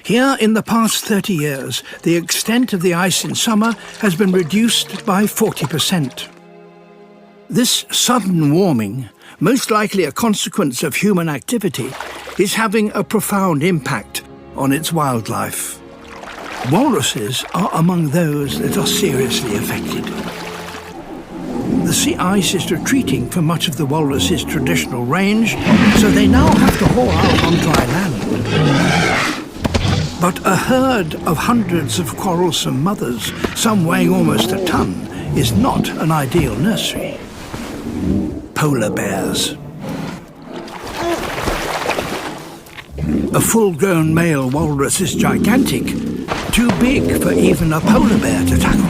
Here, in the past 30 years, the extent of the ice in summer has been reduced by 40%. This sudden warming, most likely a consequence of human activity, is having a profound impact on its wildlife. Walruses are among those that are seriously affected. The sea ice is retreating from much of the walrus's traditional range, so they now have to haul out on dry land. But a herd of hundreds of quarrelsome mothers, some weighing almost a ton, is not an ideal nursery. Polar bears. A full-grown male walrus is gigantic, too big for even a polar bear to tackle.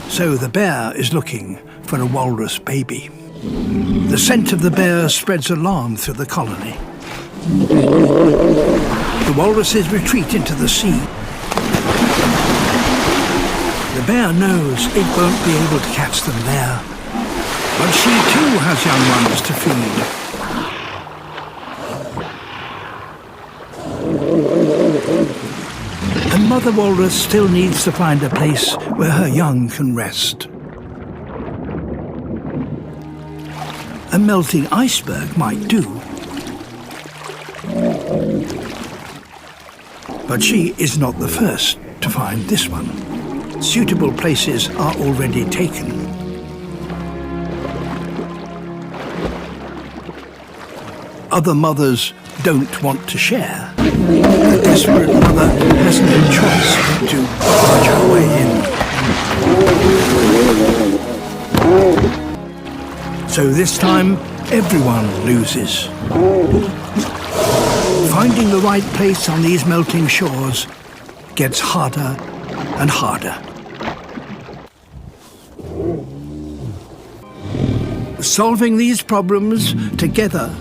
So the bear is looking for a walrus baby. The scent of the bear spreads alarm through the colony. The walruses retreat into the sea. The bear knows it won't be able to catch them there, but she too has young ones to feed. And Mother Walrus still needs to find a place where her young can rest. A melting iceberg might do. But she is not the first to find this one. Suitable places are already taken. Other mothers don't want to share. The desperate mother has no choice but to barge her way in. So this time, everyone loses. Finding the right place on these melting shores gets harder and harder. Solving these problems together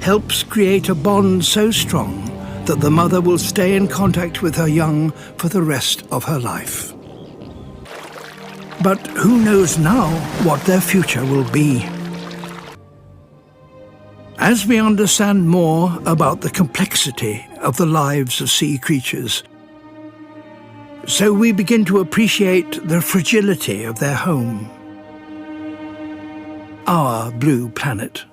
helps create a bond so strong that the mother will stay in contact with her young for the rest of her life. But who knows now what their future will be? As we understand more about the complexity of the lives of sea creatures, so we begin to appreciate the fragility of their home, our blue planet.